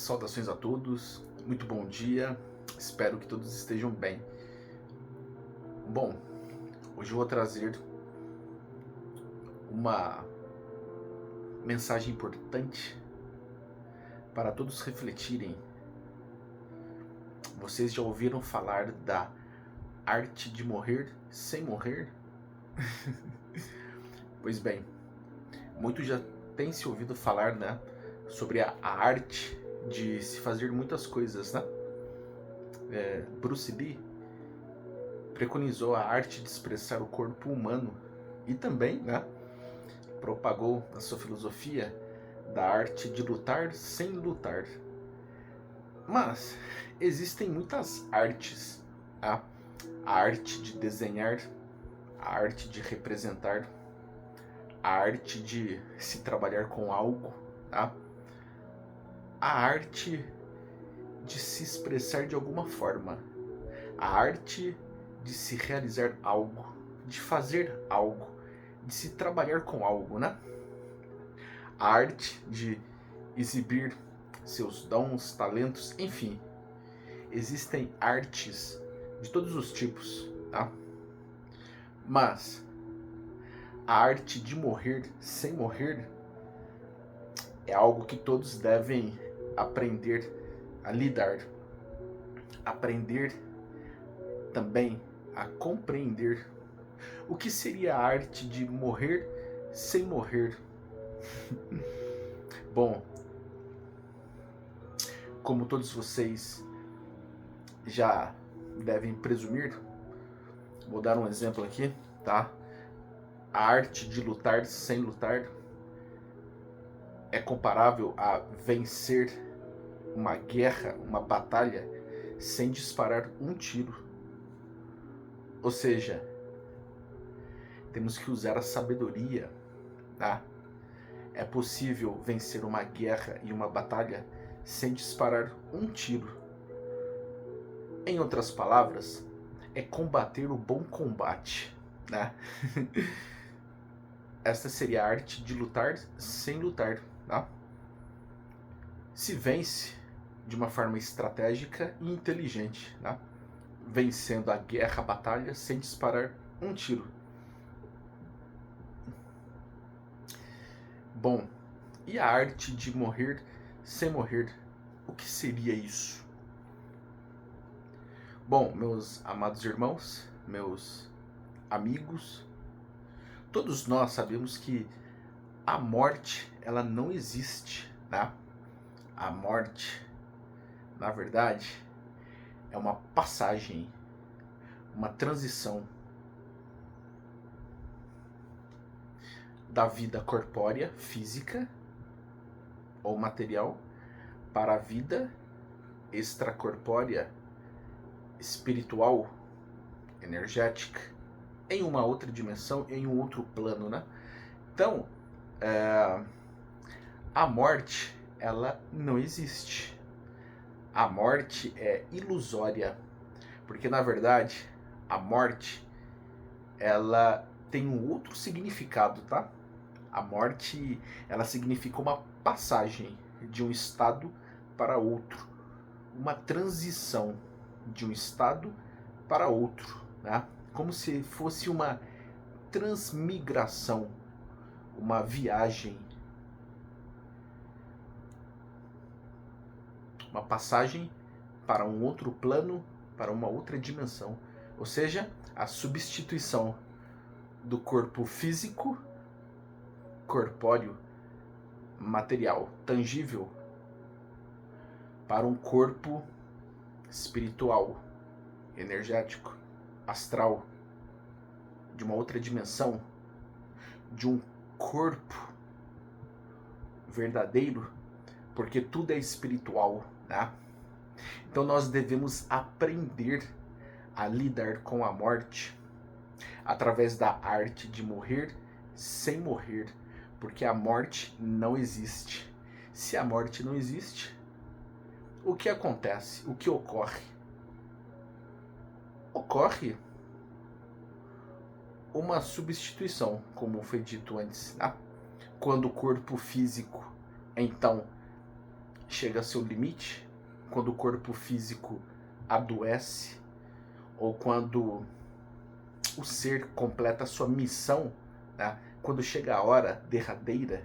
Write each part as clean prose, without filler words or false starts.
Saudações a todos, muito bom dia, espero que todos estejam bem. Bom, hoje eu vou trazer uma mensagem importante para todos refletirem. Vocês já ouviram falar da arte de morrer sem morrer? Pois bem, muitos já têm se ouvido falar, né, sobre a arte de se fazer muitas coisas, né? Bruce Lee preconizou a arte de expressar o corpo humano e também, né, propagou a sua filosofia da arte de lutar sem lutar. Mas existem muitas artes, tá? A arte de desenhar, a arte de representar, a arte de se trabalhar com algo, tá? A arte de se expressar de alguma forma, a arte de se realizar algo, de fazer algo, de se trabalhar com algo, né? A arte de exibir seus dons, talentos, enfim. Existem artes de todos os tipos, tá? Mas a arte de morrer sem morrer é algo que todos devem aprender a lidar, aprender também a compreender. O que seria a arte de morrer sem morrer? Bom, como todos vocês já devem presumir, vou dar um exemplo aqui, tá? A arte de lutar sem lutar é comparável a vencer uma guerra, uma batalha, sem disparar um tiro. Ou seja, temos que usar a sabedoria, tá? É possível vencer uma guerra e uma batalha sem disparar um tiro. Em outras palavras, é combater o bom combate, né? Esta seria a arte de lutar sem lutar, tá? Se vence de uma forma estratégica e inteligente, tá? Vencendo a guerra, a batalha, sem disparar um tiro. Bom, e a arte de morrer sem morrer? O que seria isso? Bom, meus amados irmãos, meus amigos, todos nós sabemos que a morte, ela não existe, tá? A morte, na verdade, é uma passagem, uma transição da vida corpórea, física ou material, para a vida extracorpórea, espiritual, energética, em uma outra dimensão, em um outro plano, né? Então, a morte, ela não existe. A morte é ilusória, porque na verdade a morte, ela tem um outro significado, tá? A morte, ela significa uma passagem de um estado para outro, uma transição de um estado para outro, né? Como se fosse uma transmigração, uma viagem, uma passagem para um outro plano, para uma outra dimensão. Ou seja, a substituição do corpo físico, corpóreo, material, tangível, para um corpo espiritual, energético, astral, de uma outra dimensão, de um corpo verdadeiro, porque tudo é espiritual, né? Então nós devemos aprender a lidar com a morte através da arte de morrer sem morrer, porque a morte não existe. Se a morte não existe, o que acontece? O que ocorre? Ocorre uma substituição, como foi dito antes, né? Quando o corpo físico, então, chega a seu limite, quando o corpo físico adoece, ou quando o ser completa a sua missão, né? Quando chega a hora derradeira,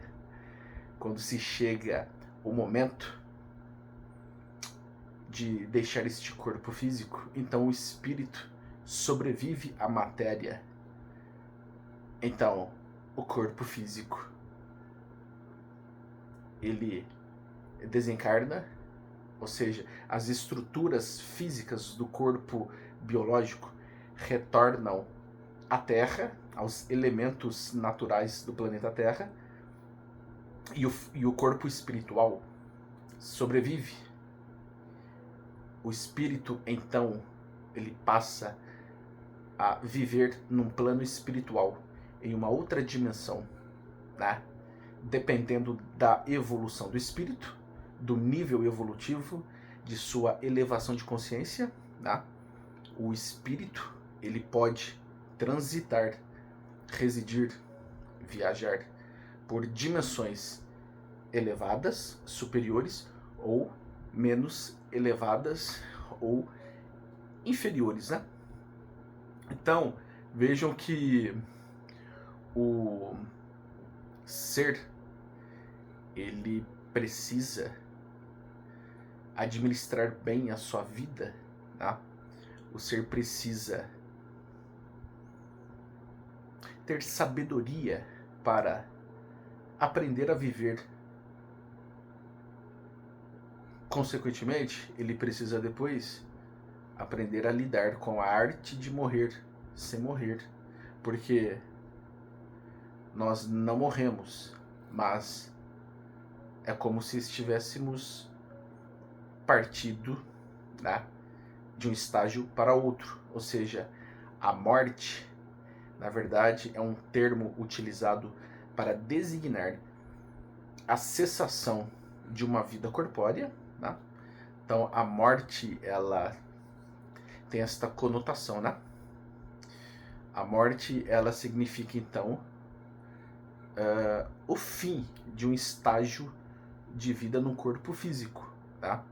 quando se chega o momento de deixar este corpo físico, então o espírito sobrevive à matéria. Então, o corpo físico, ele desencarna, ou seja, as estruturas físicas do corpo biológico retornam à Terra, aos elementos naturais do planeta Terra, e o corpo espiritual sobrevive. O espírito, então, ele passa a viver num plano espiritual, em uma outra dimensão, né? Dependendo da evolução do espírito, do nível evolutivo, de sua elevação de consciência, né? O espírito, ele pode transitar, residir, viajar por dimensões elevadas, superiores, ou menos elevadas ou inferiores, né? Então, vejam que o ser, ele precisa administrar bem a sua vida, tá? O ser precisa ter sabedoria para aprender a viver. Consequentemente, ele precisa depois aprender a lidar com a arte de morrer sem morrer, porque nós não morremos, mas é como se estivéssemos partido, né, de um estágio para outro. Ou seja, a morte, na verdade, é um termo utilizado para designar a cessação de uma vida corpórea, né? Então, a morte, ela tem esta conotação, né? A morte, ela significa, então, o fim de um estágio de vida no corpo físico, tá?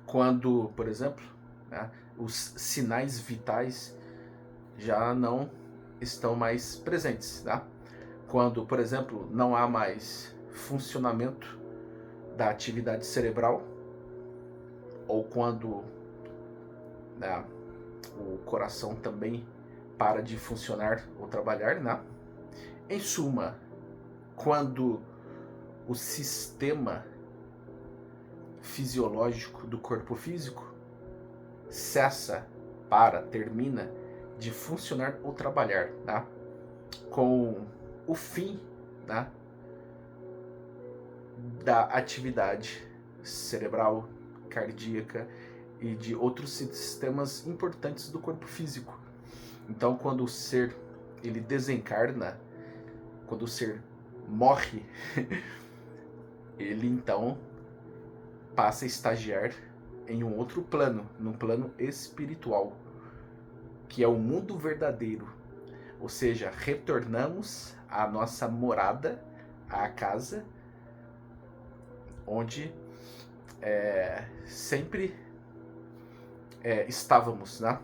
Quando, por exemplo, né, os sinais vitais já não estão mais presentes, tá? Quando, por exemplo, não há mais funcionamento da atividade cerebral, ou quando, né, o coração também para de funcionar ou trabalhar, né? Em suma, quando o sistema fisiológico do corpo físico cessa, termina de funcionar ou trabalhar, tá? Com o fim, tá, da atividade cerebral, cardíaca e de outros sistemas importantes do corpo físico. Então, quando o ser ele desencarna, quando o ser morre, ele então passa a estagiar em um outro plano, num plano espiritual, que é o mundo verdadeiro. Ou seja, retornamos à nossa morada, à casa, onde sempre estávamos, né?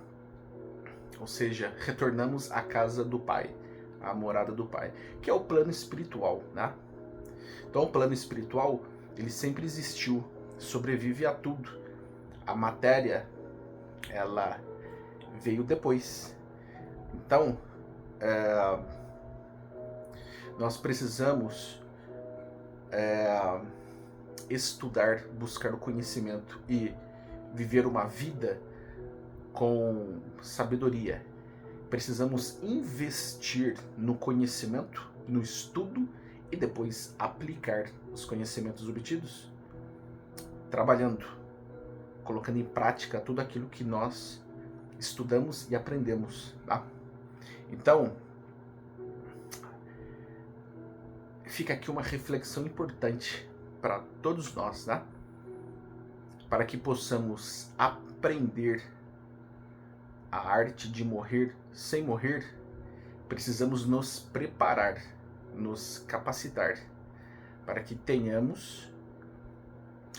Ou seja, retornamos à casa do Pai, à morada do Pai, que é o plano espiritual, né? Então, o plano espiritual, ele sempre existiu, sobrevive a tudo. A matéria, ela veio depois. Então, nós precisamos estudar, buscar o conhecimento e viver uma vida com sabedoria. Precisamos investir no conhecimento, no estudo e depois aplicar os conhecimentos obtidos, trabalhando, colocando em prática tudo aquilo que nós estudamos e aprendemos, tá? Então, fica aqui uma reflexão importante para todos nós, né? Para que possamos aprender a arte de morrer sem morrer, precisamos nos preparar, nos capacitar, para que tenhamos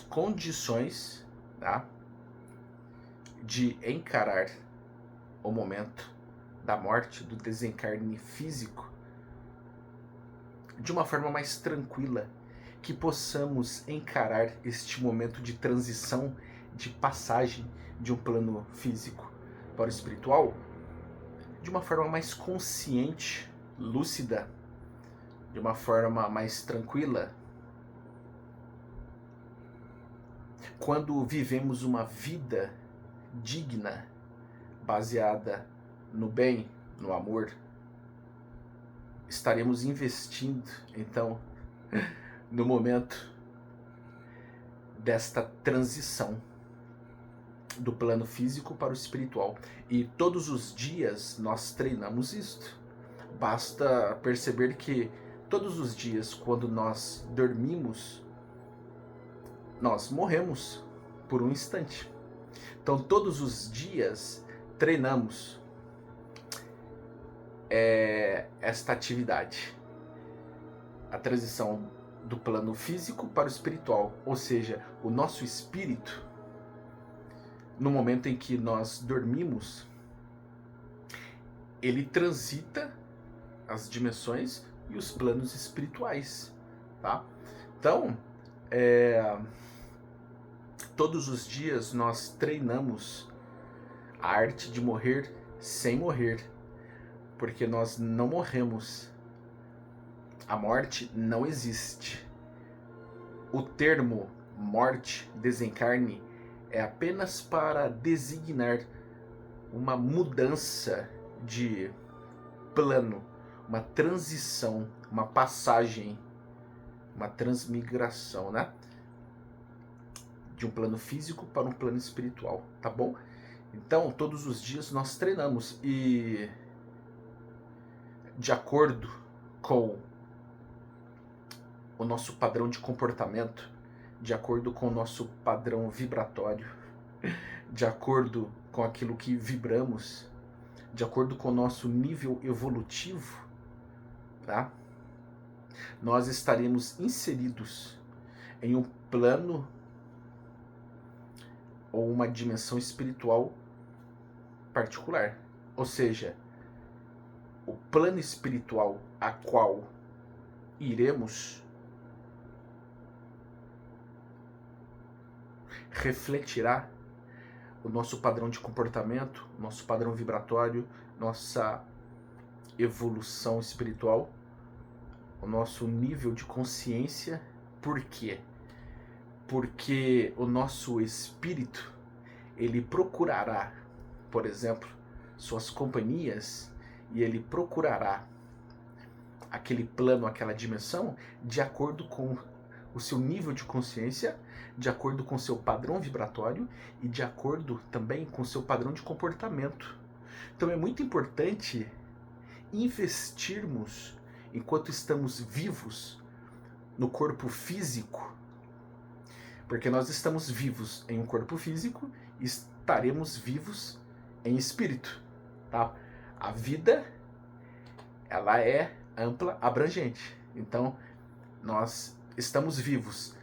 condições, tá, de encarar o momento da morte, do desencarne físico, de uma forma mais tranquila, que possamos encarar este momento de transição, de passagem de um plano físico para o espiritual, de uma forma mais consciente, lúcida, de uma forma mais tranquila. Quando vivemos uma vida digna, baseada no bem, no amor, estaremos investindo, então, no momento desta transição do plano físico para o espiritual. E todos os dias nós treinamos isto. Basta perceber que todos os dias, quando nós dormimos, nós morremos por um instante. Então, todos os dias treinamos esta atividade, a transição do plano físico para o espiritual, ou seja, o nosso espírito, no momento em que nós dormimos, ele transita as dimensões e os planos espirituais, tá? Então, todos os dias nós treinamos a arte de morrer sem morrer, porque nós não morremos. A morte não existe. O termo morte, desencarne, é apenas para designar uma mudança de plano, uma transição, uma passagem, uma transmigração, né? De um plano físico para um plano espiritual, tá bom? Então, todos os dias nós treinamos e, de acordo com o nosso padrão de comportamento, de acordo com o nosso padrão vibratório, de acordo com aquilo que vibramos, de acordo com o nosso nível evolutivo, tá? Nós estaremos inseridos em um plano ou uma dimensão espiritual particular. Ou seja, o plano espiritual a qual iremos refletirá o nosso padrão de comportamento, nosso padrão vibratório, nossa evolução espiritual, o nosso nível de consciência. Por quê? Porque o nosso espírito, ele procurará, por exemplo, suas companhias, e ele procurará aquele plano, aquela dimensão, de acordo com o seu nível de consciência, de acordo com o seu padrão vibratório e de acordo também com o seu padrão de comportamento. Então é muito importante investirmos, enquanto estamos vivos, no corpo físico, porque nós estamos vivos em um corpo físico e estaremos vivos em espírito, tá? A vida, ela é ampla, abrangente. Então, nós estamos vivos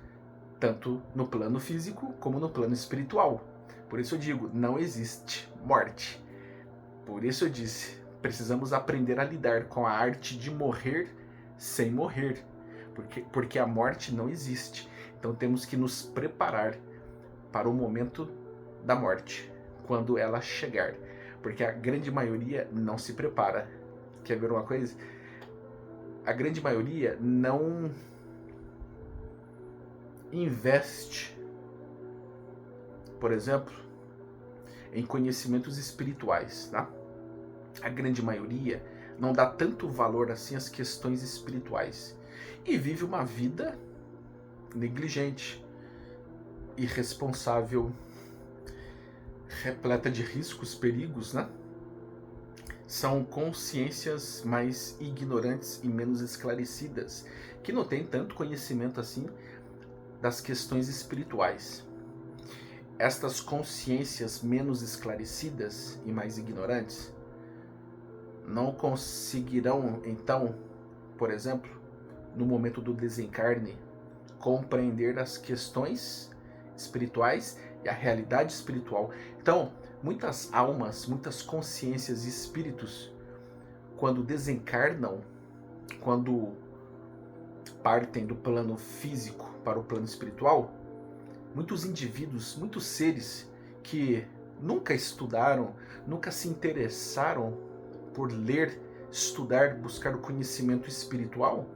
tanto no plano físico como no plano espiritual. Por isso eu digo, não existe morte. Por isso eu disse, precisamos aprender a lidar com a arte de morrer sem morrer, porque a morte não existe. Então temos que nos preparar para o momento da morte, quando ela chegar, porque a grande maioria não se prepara. Quer ver uma coisa? A grande maioria não investe, por exemplo, em conhecimentos espirituais, tá? A grande maioria não dá tanto valor assim às questões espirituais e vive uma vida negligente, irresponsável, repleta de riscos, perigos, né? São consciências mais ignorantes e menos esclarecidas, que não têm tanto conhecimento assim das questões espirituais. Estas consciências menos esclarecidas e mais ignorantes não conseguirão, então, por exemplo, no momento do desencarne, compreender as questões espirituais e a realidade espiritual. Então, muitas almas, muitas consciências e espíritos, quando desencarnam, quando partem do plano físico para o plano espiritual, muitos indivíduos, muitos seres que nunca estudaram, nunca se interessaram por ler, estudar, buscar o conhecimento espiritual,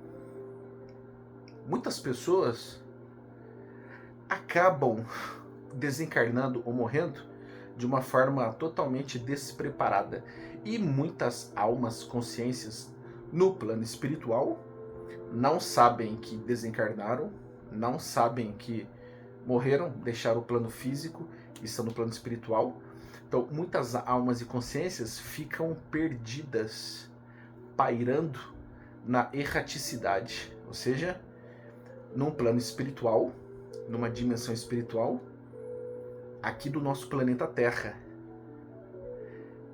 muitas pessoas acabam desencarnando ou morrendo de uma forma totalmente despreparada. E muitas almas, consciências no plano espiritual não sabem que desencarnaram, não sabem que morreram, deixaram o plano físico e estão no plano espiritual. Então, muitas almas e consciências ficam perdidas, pairando na erraticidade, ou seja, num plano espiritual, numa dimensão espiritual, aqui do nosso planeta Terra,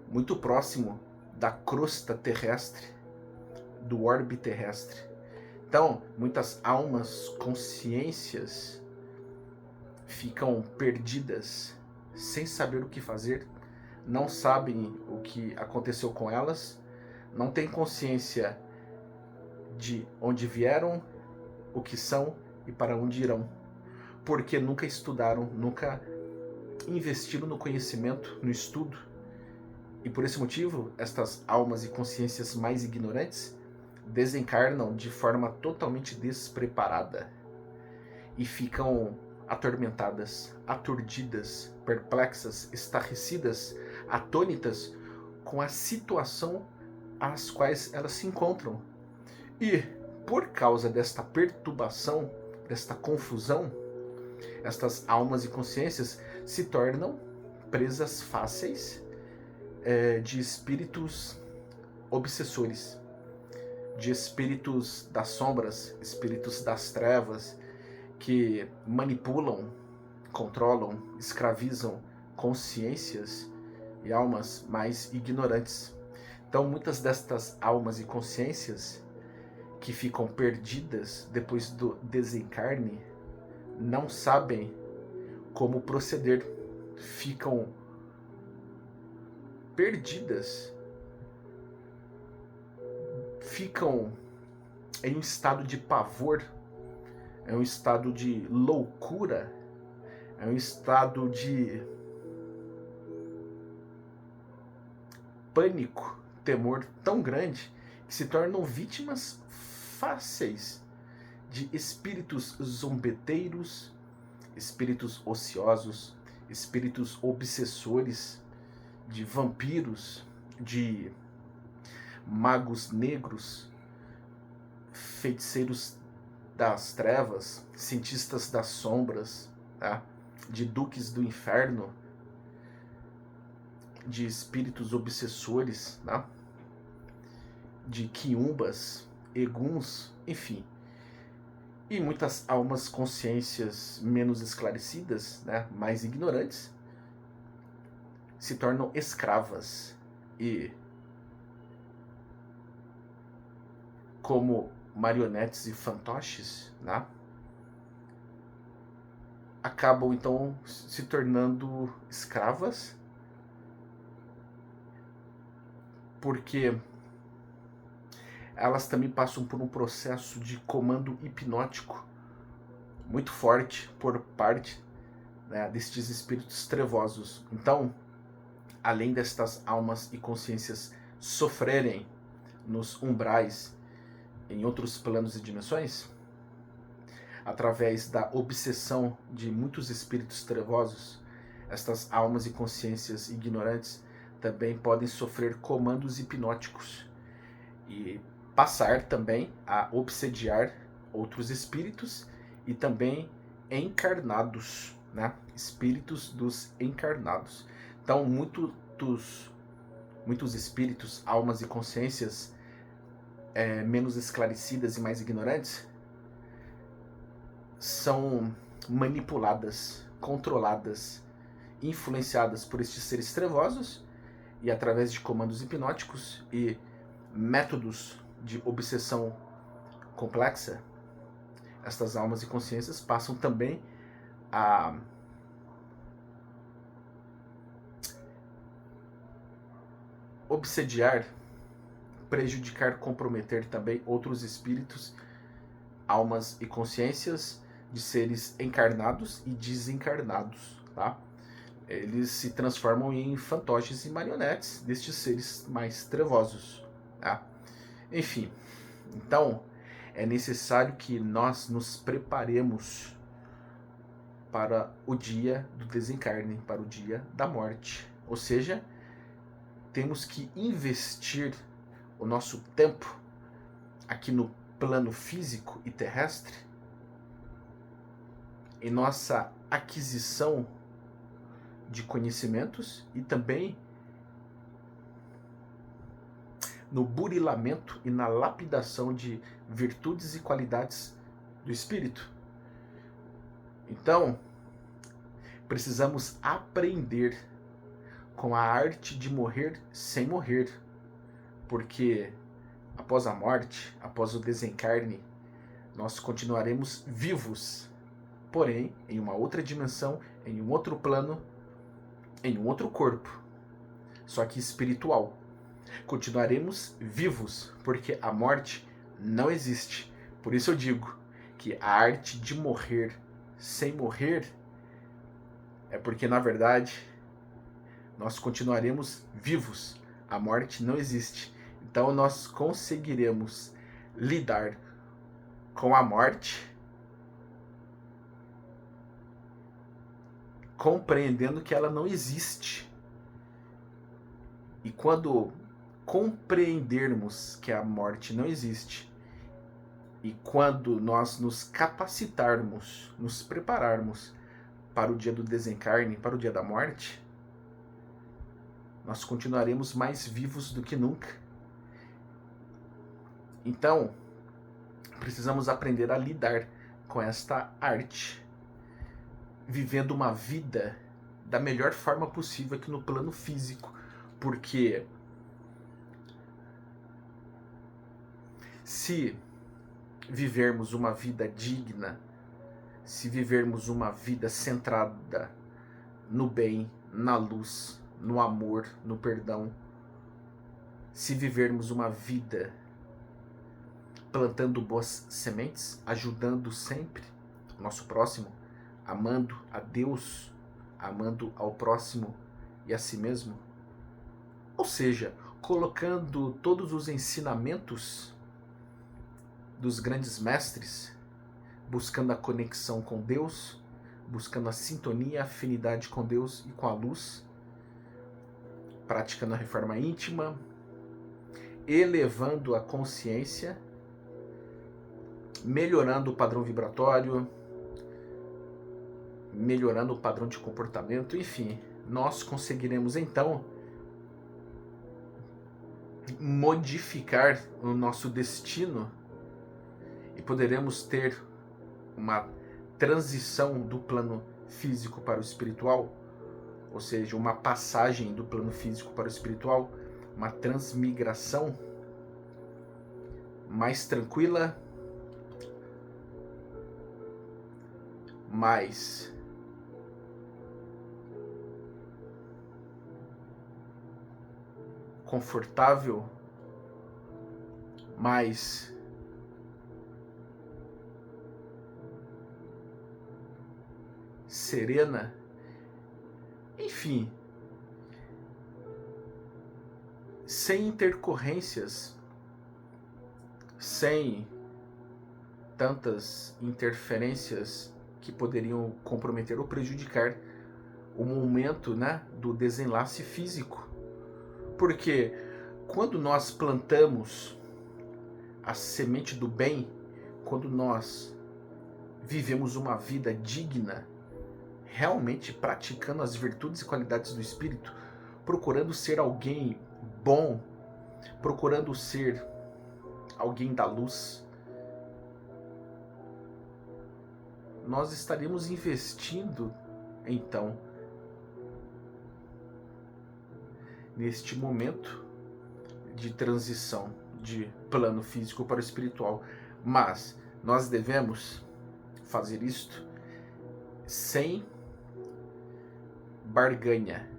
muito próximo da crosta terrestre, do orbe terrestre. Então, muitas almas, consciências ficam perdidas, sem saber o que fazer, não sabem o que aconteceu com elas, não têm consciência de onde vieram, o que são e para onde irão, porque nunca estudaram, nunca investiram no conhecimento, no estudo. E por esse motivo, estas almas e consciências mais ignorantes desencarnam de forma totalmente despreparada e ficam atormentadas, aturdidas, perplexas, estarrecidas, atônitas com a situação às quais elas se encontram. E por causa desta perturbação, desta confusão, estas almas e consciências se tornam presas fáceis de espíritos obsessores, de espíritos das sombras, espíritos das trevas, que manipulam, controlam, escravizam consciências e almas mais ignorantes. Então, muitas destas almas e consciências que ficam perdidas depois do desencarne não sabem como proceder, ficam perdidas, ficam em um estado de pavor, é um estado de loucura, é um estado de pânico, temor tão grande que se tornam vítimas fáceis de espíritos zombeteiros, espíritos ociosos, espíritos obsessores, de vampiros, de magos negros, feiticeiros das trevas, cientistas das sombras, tá? De duques do inferno, de espíritos obsessores, tá? De quiumbas, eguns, enfim. E muitas almas, consciências menos esclarecidas, né, mais ignorantes, se tornam escravas e, como marionetes e fantoches, né, acabam então se tornando escravas, porque elas também passam por um processo de comando hipnótico muito forte por parte, né, destes espíritos trevosos. Então, além destas almas e consciências sofrerem nos umbrais, em outros planos e dimensões, através da obsessão de muitos espíritos trevosos, estas almas e consciências ignorantes também podem sofrer comandos hipnóticos e passar também a obsediar outros espíritos e também encarnados, né? Espíritos dos encarnados. Então, muitos espíritos, almas e consciências menos esclarecidas e mais ignorantes são manipuladas, controladas, influenciadas por estes seres trevosos e através de comandos hipnóticos e métodos de obsessão complexa, estas almas e consciências passam também a obsediar, prejudicar, comprometer também outros espíritos, almas e consciências de seres encarnados e desencarnados, tá? Eles se transformam em fantoches e marionetes destes seres mais trevosos, tá? Enfim, então é necessário que nós nos preparemos para o dia do desencarne, para o dia da morte. Ou seja, temos que investir o nosso tempo aqui no plano físico e terrestre em nossa aquisição de conhecimentos e também no burilamento e na lapidação de virtudes e qualidades do espírito. Então, precisamos aprender com a arte de morrer sem morrer, porque após a morte, após o desencarne, nós continuaremos vivos, porém em uma outra dimensão, em um outro plano, em um outro corpo, só que espiritual. Continuaremos vivos, porque a morte não existe. Por isso eu digo que a arte de morrer sem morrer é porque, na verdade, nós continuaremos vivos. A morte não existe. Então nós conseguiremos lidar com a morte compreendendo que ela não existe. E quando compreendermos que a morte não existe, e quando nós nos capacitarmos, nos prepararmos para o dia do desencarne, para o dia da morte, nós continuaremos mais vivos do que nunca. Então, precisamos aprender a lidar com esta arte, vivendo uma vida da melhor forma possível aqui no plano físico, porque se vivermos uma vida digna, se vivermos uma vida centrada no bem, na luz, no amor, no perdão, se vivermos uma vida plantando boas sementes, ajudando sempre o nosso próximo, amando a Deus, amando ao próximo e a si mesmo, ou seja, colocando todos os ensinamentos dos grandes mestres, buscando a conexão com Deus, buscando a sintonia, a afinidade com Deus e com a luz, praticando a reforma íntima, elevando a consciência, melhorando o padrão vibratório, melhorando o padrão de comportamento, enfim, nós conseguiremos então modificar o nosso destino e poderemos ter uma transição do plano físico para o espiritual, ou seja, uma passagem do plano físico para o espiritual, uma transmigração mais tranquila, mais confortável, mais serena, enfim, sem intercorrências, sem tantas interferências que poderiam comprometer ou prejudicar o momento, né, do desenlace físico. Porque quando nós plantamos a semente do bem, quando nós vivemos uma vida digna, realmente praticando as virtudes e qualidades do espírito, procurando ser alguém bom, procurando ser alguém da luz, nós estaremos investindo, então, neste momento de transição de plano físico para o espiritual. Mas nós devemos fazer isto sem barganha,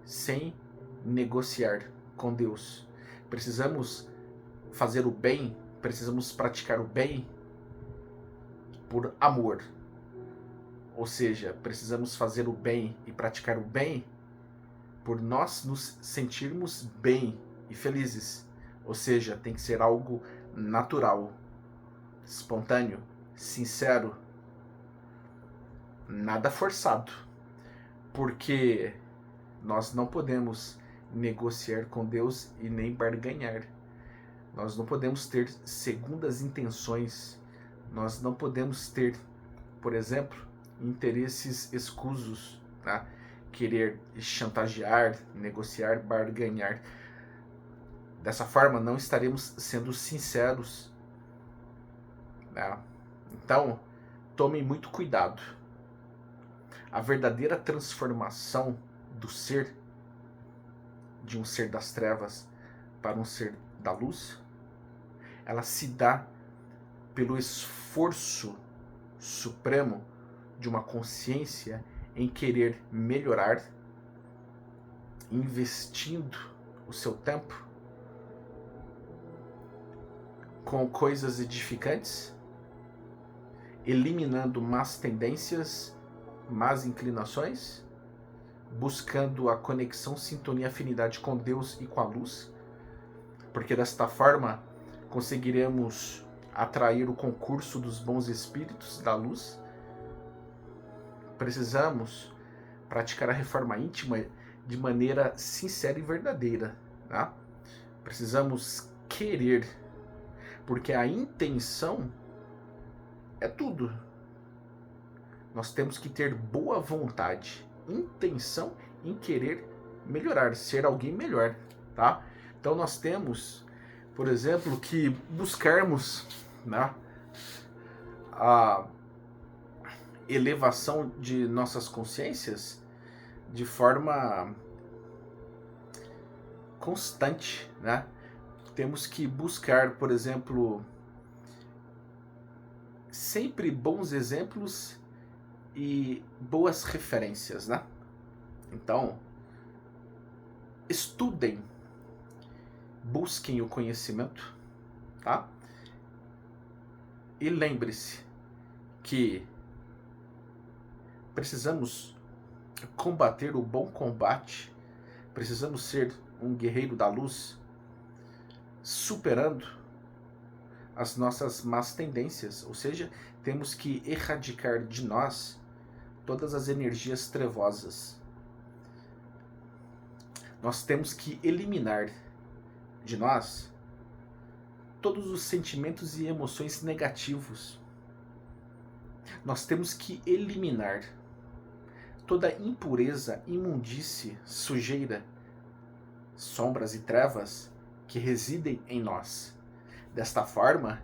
sem negociar com Deus. Precisamos fazer o bem, precisamos praticar o bem por amor. Ou seja, precisamos fazer o bem e praticar o bem por nós nos sentirmos bem e felizes. Ou seja, tem que ser algo natural, espontâneo, sincero, nada forçado. Porque nós não podemos negociar com Deus e nem barganhar. Nós não podemos ter segundas intenções. Nós não podemos ter, por exemplo, interesses escusos, tá? Querer chantagear, negociar, barganhar. Dessa forma, não estaremos sendo sinceros, né? Então, tomem muito cuidado. A verdadeira transformação do ser, de um ser das trevas para um ser da luz, ela se dá pelo esforço supremo de uma consciência em querer melhorar, investindo o seu tempo com coisas edificantes, eliminando más tendências, más inclinações, buscando a conexão, sintonia, afinidade com Deus e com a luz, porque desta forma conseguiremos atrair o concurso dos bons espíritos da luz. Precisamos praticar a reforma íntima de maneira sincera e verdadeira, tá? Precisamos querer, porque a intenção é tudo. Nós temos que ter boa vontade, intenção em querer melhorar, ser alguém melhor, tá? Então nós temos, por exemplo, que buscarmos, né, a elevação de nossas consciências de forma constante, né? Temos que buscar, por exemplo, sempre bons exemplos e boas referências, né? Então, estudem, busquem o conhecimento, tá? E lembre-se que precisamos combater o bom combate, precisamos ser um guerreiro da luz, superando as nossas más tendências, ou seja, temos que erradicar de nós todas as energias trevosas. Nós temos que eliminar de nós todos os sentimentos e emoções negativos. Nós temos que eliminar toda impureza, imundície, sujeira, sombras e trevas que residem em nós. Desta forma,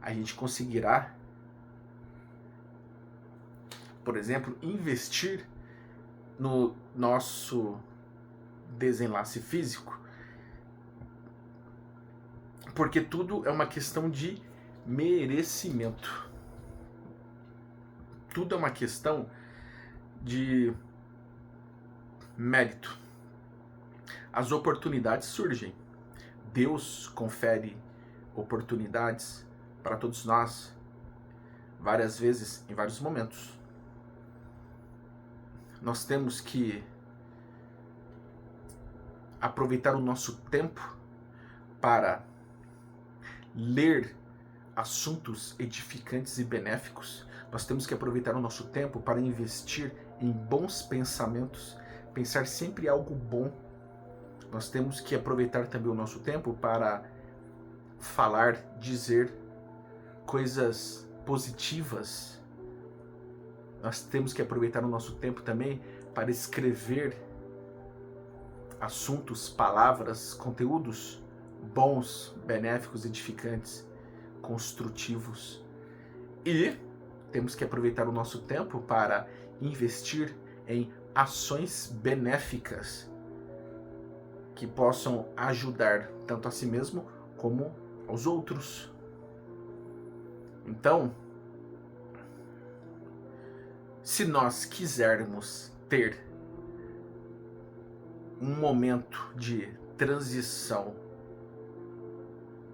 a gente conseguirá, por exemplo, investir no nosso desenlace físico, porque tudo é uma questão de merecimento. Tudo é uma questão de mérito. As oportunidades surgem. Deus confere oportunidades para todos nós, várias vezes, em vários momentos. Nós temos que aproveitar o nosso tempo para ler assuntos edificantes e benéficos. Nós temos que aproveitar o nosso tempo para investir em bons pensamentos, pensar sempre algo bom. Nós temos que aproveitar também o nosso tempo para falar, dizer coisas positivas. Nós temos que aproveitar o nosso tempo também para escrever assuntos, palavras, conteúdos bons, benéficos, edificantes, construtivos. E temos que aproveitar o nosso tempo para investir em ações benéficas que possam ajudar tanto a si mesmo como aos outros. Então, se nós quisermos ter um momento de transição,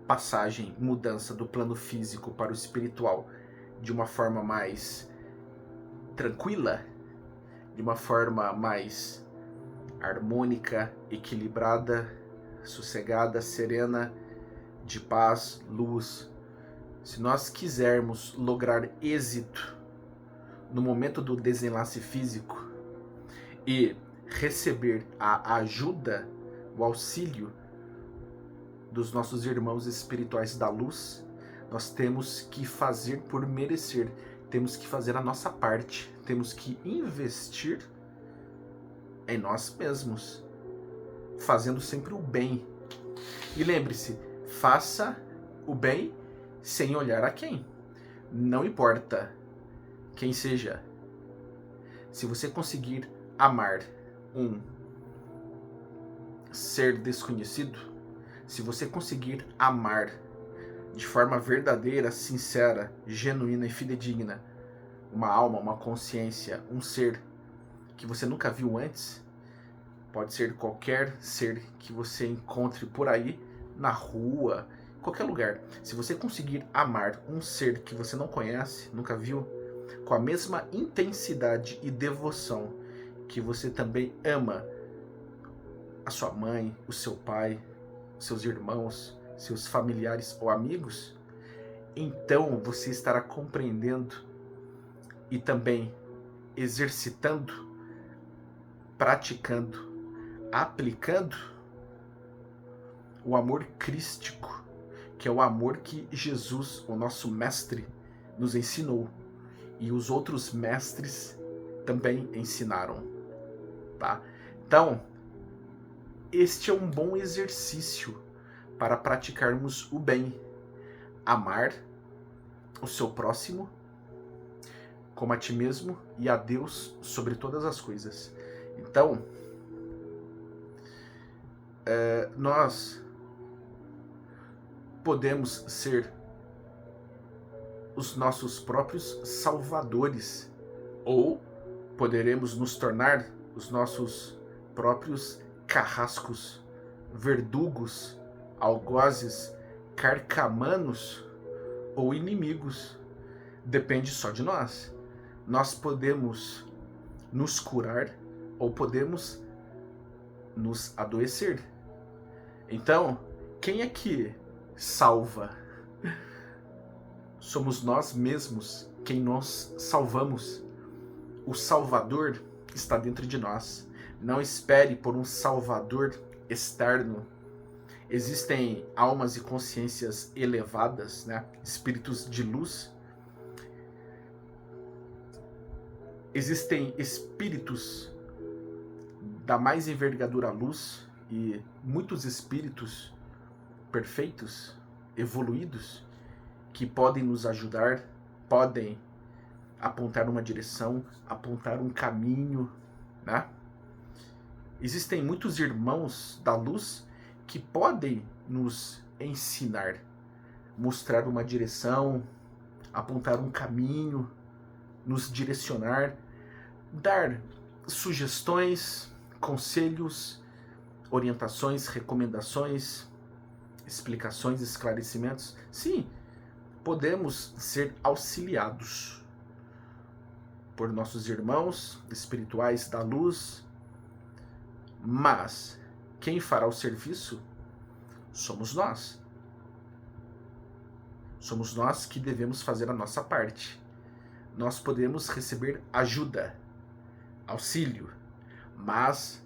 passagem, mudança do plano físico para o espiritual de uma forma mais tranquila, de uma forma mais harmônica, equilibrada, sossegada, serena, de paz, luz. Se nós quisermos lograr êxito no momento do desenlace físico e receber a ajuda, o auxílio dos nossos irmãos espirituais da luz, nós temos que fazer por merecer, temos que fazer a nossa parte, temos que investir em nós mesmos, fazendo sempre o bem. E lembre-se, faça o bem sem olhar a quem. Não importa quem seja. Se você conseguir amar um ser desconhecido, se você conseguir amar de forma verdadeira, sincera, genuína e fidedigna uma alma, uma consciência, um ser que você nunca viu antes, pode ser qualquer ser que você encontre por aí, na rua, qualquer lugar. Se você conseguir amar um ser que você não conhece, nunca viu, com a mesma intensidade e devoção que você também ama a sua mãe, o seu pai, seus irmãos, seus familiares ou amigos, então você estará compreendendo e também exercitando, praticando, aplicando o amor crístico, que é o amor que Jesus, o nosso mestre, nos ensinou e os outros mestres também ensinaram, tá? Então, este é um bom exercício para praticarmos o bem, amar o seu próximo como a ti mesmo e a Deus sobre todas as coisas. Então, nós podemos ser os nossos próprios salvadores, ou poderemos nos tornar os nossos próprios carrascos, verdugos, algozes, carcamanos ou inimigos. Depende só de nós. Nós podemos nos curar ou podemos nos adoecer. Então, quem é que salva? Somos nós mesmos quem nós salvamos. O Salvador está dentro de nós. Não espere por um Salvador externo. Existem almas e consciências elevadas, né? Espíritos de luz. Existem espíritos da mais envergadura luz e muitos espíritos perfeitos, evoluídos, que podem nos ajudar, podem apontar uma direção, apontar um caminho, né? Existem muitos irmãos da luz que podem nos ensinar, mostrar uma direção, apontar um caminho, nos direcionar, dar sugestões, conselhos, orientações, recomendações, explicações, esclarecimentos. Sim, podemos ser auxiliados por nossos irmãos espirituais da luz, mas quem fará o serviço somos nós. Somos nós que devemos fazer a nossa parte. Nós podemos receber ajuda, auxílio, mas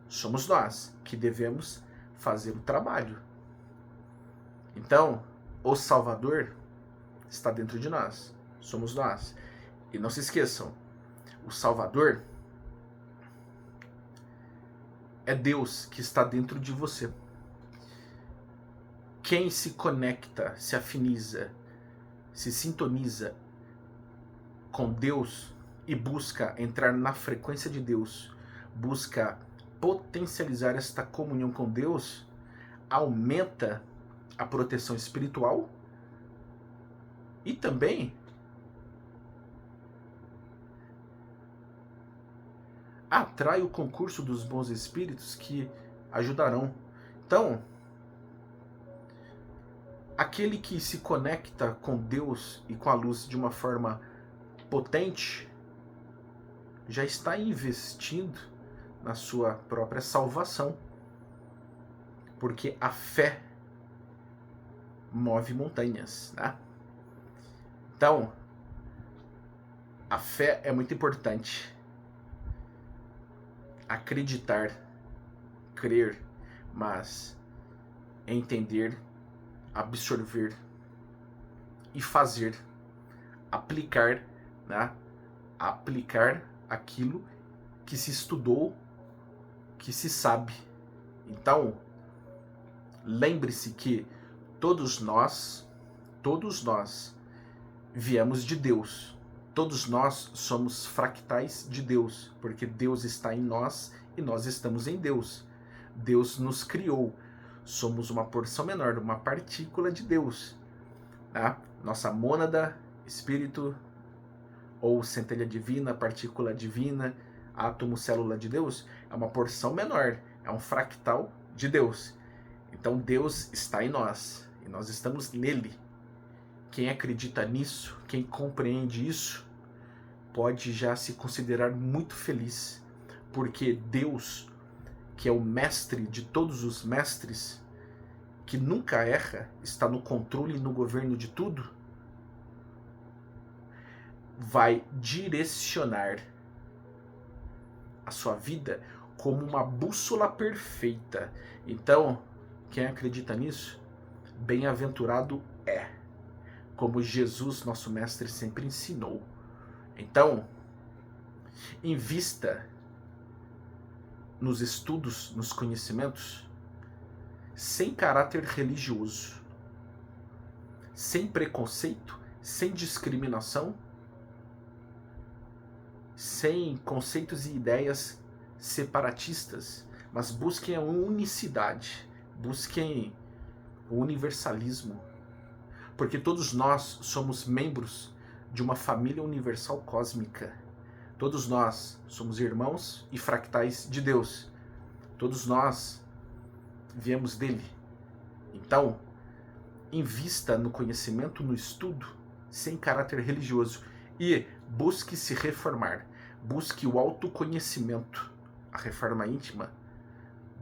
somos nós que devemos fazer o trabalho. Então, o Salvador está dentro de nós, somos nós. E não se esqueçam, o Salvador é Deus que está dentro de você. Quem se conecta, se afiniza, se sintoniza com Deus e busca entrar na frequência de Deus, busca potencializar esta comunhão com Deus, aumenta a proteção espiritual e também atrai o concurso dos bons espíritos que ajudarão, Então, aquele que se conecta com Deus e com a luz de uma forma potente já está investindo na sua própria salvação, porque a fé move montanhas, né? Então, a fé é muito importante. Acreditar, crer, mas entender, absorver e fazer, aplicar, né? Aplicar aquilo que se estudou, que se sabe. Então, lembre-se que todos nós viemos de Deus. Todos nós somos fractais de Deus, porque Deus está em nós e nós estamos em Deus. Deus nos criou. Somos uma porção menor, uma partícula de Deus. Tá? Nossa mônada, espírito ou centelha divina, partícula divina, átomo, célula de Deus, é uma porção menor, é um fractal de Deus. Então Deus está em nós e nós estamos nele. Quem acredita nisso, quem compreende isso, pode já se considerar muito feliz, porque Deus, que é o mestre de todos os mestres, que nunca erra, está no controle e no governo de tudo, vai direcionar a sua vida como uma bússola perfeita. Então, quem acredita nisso, bem-aventurado é, como Jesus, nosso mestre, sempre ensinou. Então, invista nos estudos, nos conhecimentos, sem caráter religioso, sem preconceito, sem discriminação, sem conceitos e ideias separatistas, mas busquem a unicidade, busquem o universalismo, porque todos nós somos membros de uma família universal cósmica. Todos nós somos irmãos e fractais de Deus. Todos nós viemos dele. Então, invista no conhecimento, no estudo, sem caráter religioso, e busque se reformar. Busque o autoconhecimento, a reforma íntima.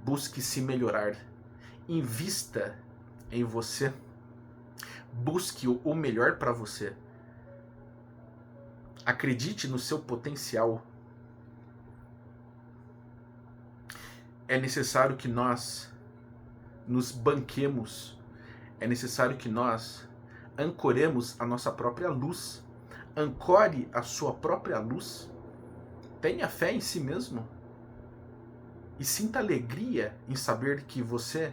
Busque se melhorar. Invista em você. Busque o melhor para você. Acredite no seu potencial. É necessário que nós nos banquemos. É necessário que nós ancoremos a nossa própria luz. Ancore a sua própria luz. Tenha fé em si mesmo. E sinta alegria em saber que você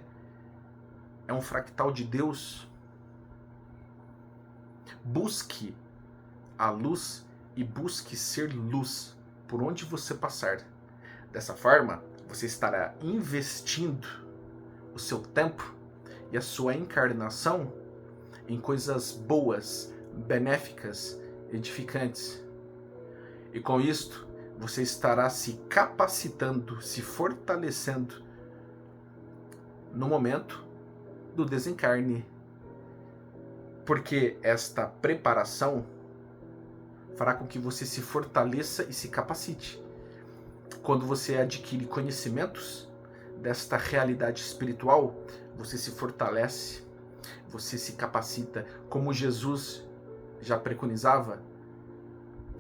é um fractal de Deus. Busque a luz e busque ser luz por onde você passar. Dessa forma, você estará investindo o seu tempo e a sua encarnação em coisas boas, benéficas, edificantes. E com isto, você estará se capacitando, se fortalecendo no momento do desencarne. Porque esta preparação fará com que você se fortaleça e se capacite. Quando você adquire conhecimentos desta realidade espiritual, você se fortalece, você se capacita. Como Jesus já preconizava,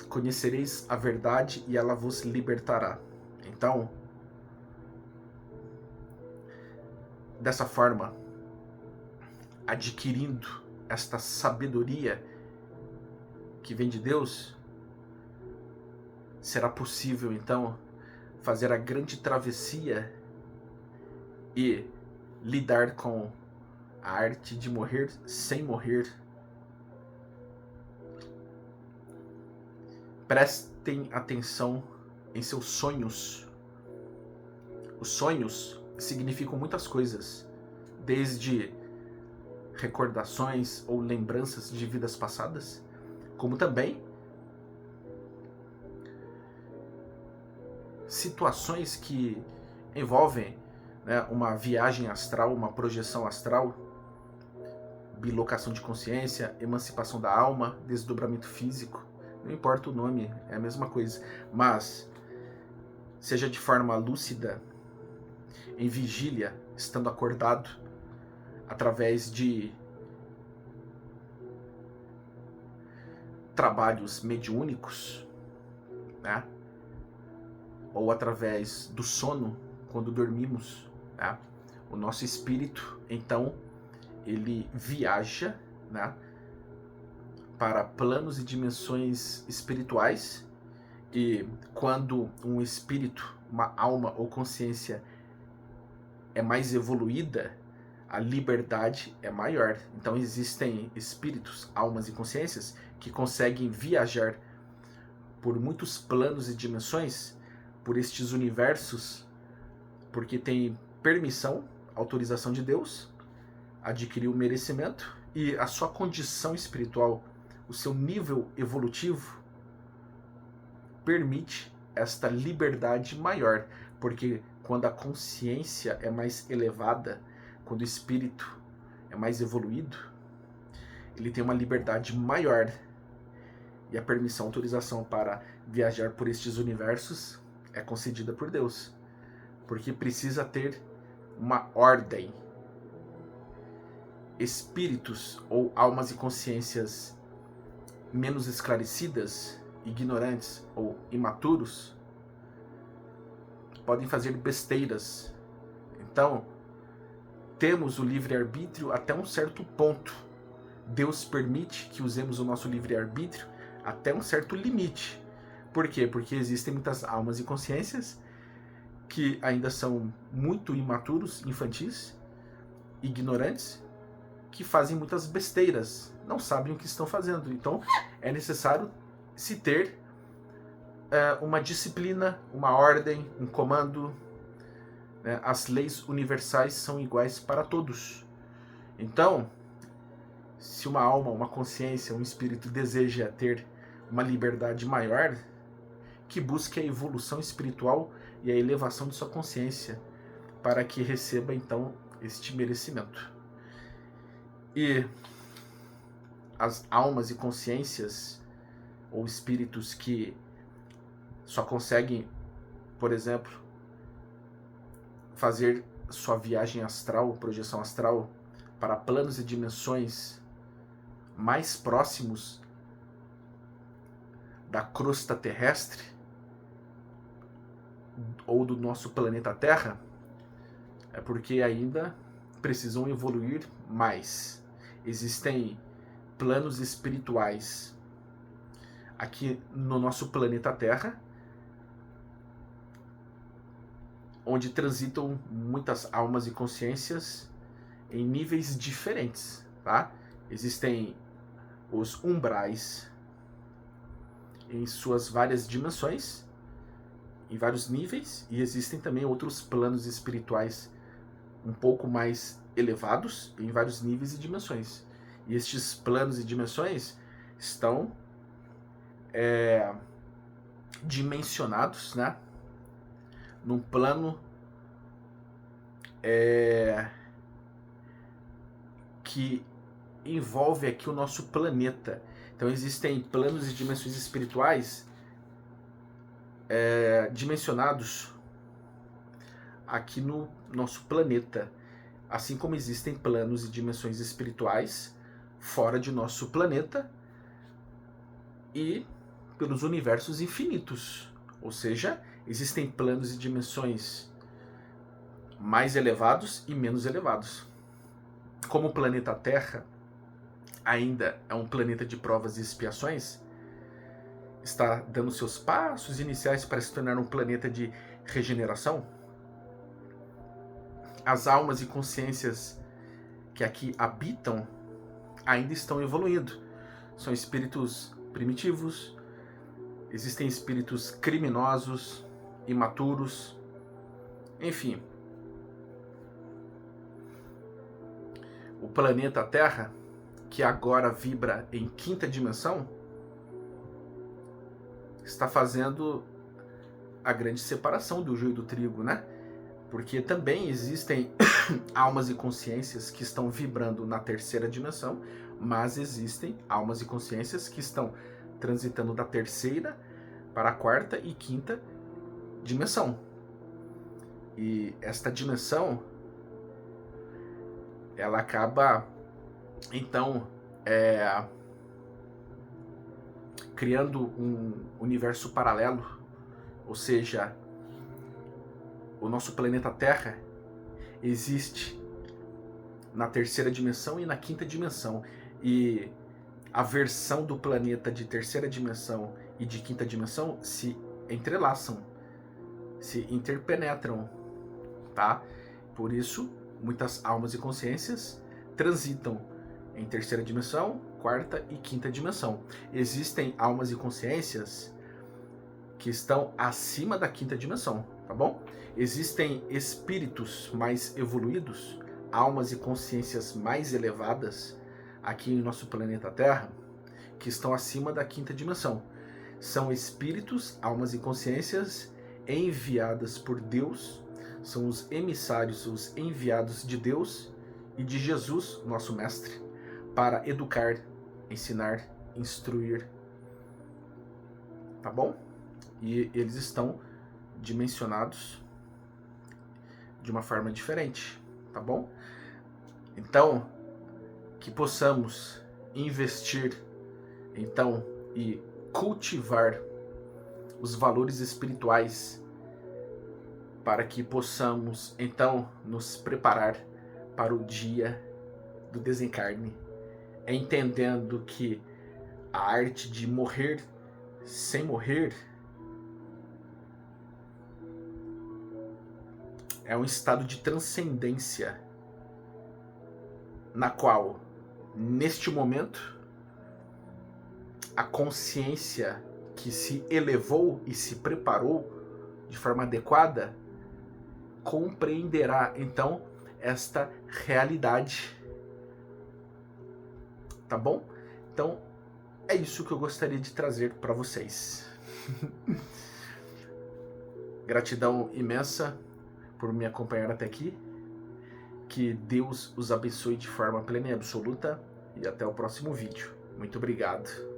conhecereis a verdade e ela vos libertará. Então, dessa forma, adquirindo esta sabedoria que vem de Deus, será possível então fazer a grande travessia e lidar com a arte de morrer sem morrer. Prestem atenção em seus sonhos. Os sonhos significam muitas coisas, desde recordações ou lembranças de vidas passadas, como também situações que envolvem, né, uma viagem astral, uma projeção astral, bilocação de consciência, emancipação da alma, desdobramento físico, não importa o nome, é a mesma coisa, mas seja de forma lúcida, em vigília, estando acordado, através de trabalhos mediúnicos, né? Ou através do sono, quando dormimos, né? O nosso espírito, então, ele viaja, né, para planos e dimensões espirituais, e quando um espírito, uma alma ou consciência é mais evoluída, a liberdade é maior. Então existem espíritos, almas e consciências que conseguem viajar por muitos planos e dimensões, por estes universos, porque tem permissão, autorização de Deus, adquiriu o merecimento, e a sua condição espiritual, o seu nível evolutivo, permite esta liberdade maior, porque quando a consciência é mais elevada, quando o espírito é mais evoluído, ele tem uma liberdade maior, e a permissão, autorização para viajar por estes universos é concedida por Deus, porque precisa ter uma ordem. Espíritos ou almas e consciências menos esclarecidas, ignorantes ou imaturos, podem fazer besteiras. Então, temos o livre-arbítrio até um certo ponto. Deus permite que usemos o nosso livre-arbítrio até um certo limite. Por quê? Porque existem muitas almas e consciências que ainda são muito imaturos, infantis, ignorantes, que fazem muitas besteiras, não sabem o que estão fazendo. Então, é necessário se ter uma disciplina, uma ordem, um comando. Né? As leis universais são iguais para todos. Então, se uma alma, uma consciência, um espírito deseja ter uma liberdade maior, que busque a evolução espiritual e a elevação de sua consciência, para que receba então este merecimento. E as almas e consciências ou espíritos que só conseguem, por exemplo, fazer sua viagem astral, projeção astral, para planos e dimensões mais próximos da crosta terrestre ou do nosso planeta Terra, é porque ainda precisam evoluir mais. Existem planos espirituais aqui no nosso planeta Terra, onde transitam muitas almas e consciências em níveis diferentes, tá? Existem os umbrais em suas várias dimensões, em vários níveis, e existem também outros planos espirituais um pouco mais elevados, em vários níveis e dimensões. E estes planos e dimensões estão dimensionados, né, num plano que envolve aqui o nosso planeta. Então existem planos e dimensões espirituais dimensionados aqui no nosso planeta, assim como existem planos e dimensões espirituais fora de nosso planeta e pelos universos infinitos. Ou seja, existem planos e dimensões mais elevados e menos elevados. Como o planeta Terra ainda é um planeta de provas e expiações, está dando seus passos iniciais para se tornar um planeta de regeneração, as almas e consciências que aqui habitam ainda estão evoluindo. São espíritos primitivos, existem espíritos criminosos, imaturos, enfim. O planeta Terra, que agora vibra em quinta dimensão, está fazendo a grande separação do joio e do trigo, né? Porque também existem almas e consciências que estão vibrando na terceira dimensão, mas existem almas e consciências que estão transitando da terceira para a quarta e quinta dimensão. E esta dimensão, ela acaba, então, criando um universo paralelo, ou seja, o nosso planeta Terra existe na terceira dimensão e na quinta dimensão. E a versão do planeta de terceira dimensão e de quinta dimensão se entrelaçam, se interpenetram, tá? Por isso, muitas almas e consciências transitam em terceira dimensão, quarta e quinta dimensão. Existem almas e consciências que estão acima da quinta dimensão, tá bom? Existem espíritos mais evoluídos, almas e consciências mais elevadas aqui em nosso planeta Terra, que estão acima da quinta dimensão. São espíritos, almas e consciências enviadas por Deus, são os emissários, os enviados de Deus e de Jesus, nosso mestre, para educar, ensinar, instruir, tá bom? E eles estão dimensionados de uma forma diferente, tá bom? Então, que possamos investir, então, e cultivar os valores espirituais para que possamos, então, nos preparar para o dia do desencarne, entendendo que a arte de morrer sem morrer é um estado de transcendência na qual, neste momento, a consciência que se elevou e se preparou de forma adequada compreenderá, então, esta realidade. Tá bom? Então, é isso que eu gostaria de trazer para vocês. Gratidão imensa por me acompanhar até aqui. Que Deus os abençoe de forma plena e absoluta. E até o próximo vídeo. Muito obrigado.